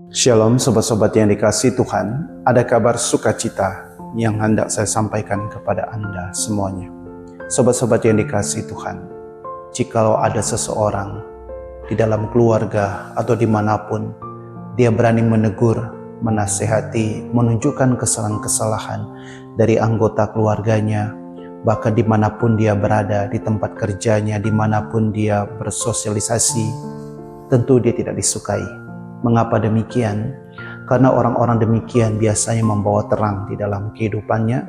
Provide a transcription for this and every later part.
Shalom sobat-sobat yang dikasihi Tuhan, ada kabar sukacita yang hendak saya sampaikan kepada Anda semuanya. Sobat-sobat yang dikasihi Tuhan, jikalau ada seseorang di dalam keluarga atau dimanapun, dia berani menegur, menasehati, menunjukkan kesalahan-kesalahan dari anggota keluarganya, bahkan dimanapun dia berada, di tempat kerjanya, dimanapun dia bersosialisasi, tentu dia tidak disukai. Mengapa demikian? Karena orang-orang demikian biasanya membawa terang di dalam kehidupannya,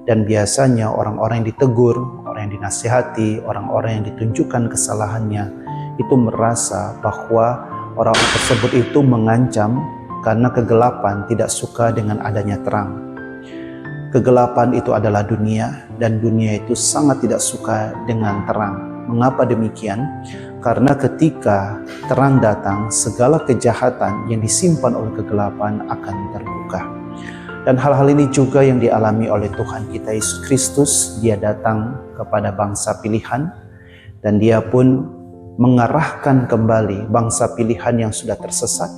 dan biasanya orang-orang yang ditegur, orang yang dinasihati, orang-orang yang ditunjukkan kesalahannya itu merasa bahwa orang tersebut itu mengancam karena kegelapan tidak suka dengan adanya terang. Kegelapan itu adalah dunia, dan dunia itu sangat tidak suka dengan terang. Mengapa demikian? Karena ketika terang datang, segala kejahatan yang disimpan oleh kegelapan akan terbuka. Dan hal-hal ini juga yang dialami oleh Tuhan kita Yesus Kristus. Dia datang kepada bangsa pilihan, dan dia pun mengarahkan kembali bangsa pilihan yang sudah tersesat.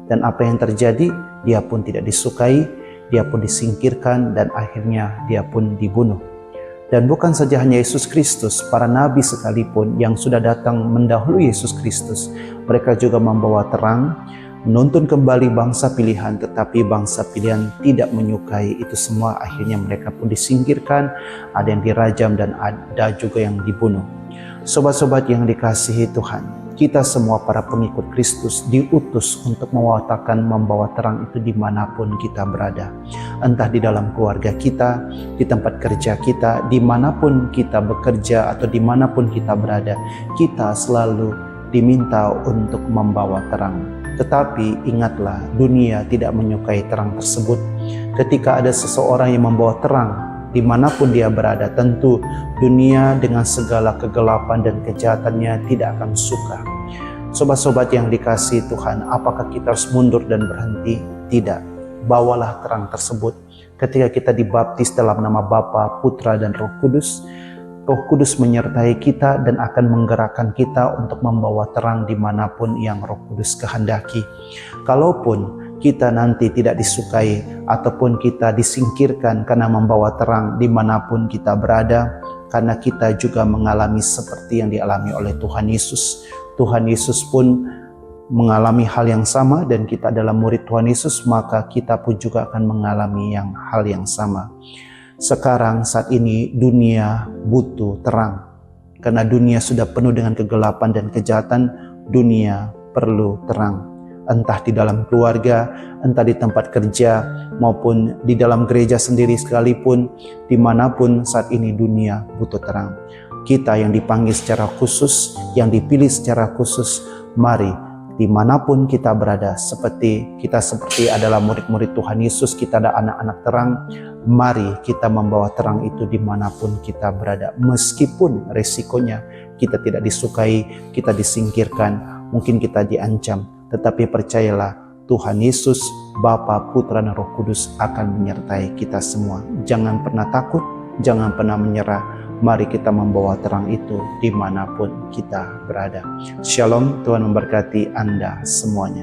Dan apa yang terjadi? Dia pun tidak disukai, dia pun disingkirkan, dan akhirnya dia pun dibunuh. Dan bukan saja hanya Yesus Kristus, para nabi sekalipun yang sudah datang mendahului Yesus Kristus, mereka juga membawa terang, menuntun kembali bangsa pilihan, tetapi bangsa pilihan tidak menyukai itu semua. Akhirnya mereka pun disingkirkan, ada yang dirajam dan ada juga yang dibunuh. Sobat-sobat yang dikasihi Tuhan, kita semua para pengikut Kristus diutus untuk membawa terang itu dimanapun kita berada. Entah di dalam keluarga kita, di tempat kerja kita, dimanapun kita bekerja atau dimanapun kita berada, kita selalu diminta untuk membawa terang. Tetapi ingatlah, dunia tidak menyukai terang tersebut. Ketika ada seseorang yang membawa terang, dimanapun dia berada, tentu dunia dengan segala kegelapan dan kejahatannya tidak akan suka. Sobat-sobat yang dikasihi Tuhan, apakah kita harus mundur dan berhenti? Tidak. Bawalah terang tersebut. Ketika kita dibaptis dalam nama Bapa, Putra, dan Roh Kudus, Roh Kudus menyertai kita dan akan menggerakkan kita untuk membawa terang dimanapun yang Roh Kudus kehendaki. Kalaupun kita nanti tidak disukai ataupun kita disingkirkan karena membawa terang dimanapun kita berada, karena kita juga mengalami seperti yang dialami oleh Tuhan Yesus. Tuhan Yesus pun mengalami hal yang sama, dan kita adalah murid Tuhan Yesus, maka kita pun juga akan mengalami hal yang sama. Sekarang saat ini dunia butuh terang. Karena dunia sudah penuh dengan kegelapan dan kejahatan, dunia perlu terang. Entah di dalam keluarga, entah di tempat kerja, maupun di dalam gereja sendiri sekalipun, dimanapun saat ini dunia butuh terang. Kita yang dipanggil secara khusus, yang dipilih secara khusus, mari dimanapun kita berada, seperti adalah murid-murid Tuhan Yesus, kita ada anak-anak terang, mari kita membawa terang itu dimanapun kita berada. Meskipun resikonya kita tidak disukai, kita disingkirkan, mungkin kita diancam, tetapi percayalah, Tuhan Yesus, Bapa, Putra, dan Roh Kudus akan menyertai kita semua. Jangan pernah takut, jangan pernah menyerah. Mari kita membawa terang itu dimanapun kita berada. Shalom, Tuhan memberkati Anda semuanya.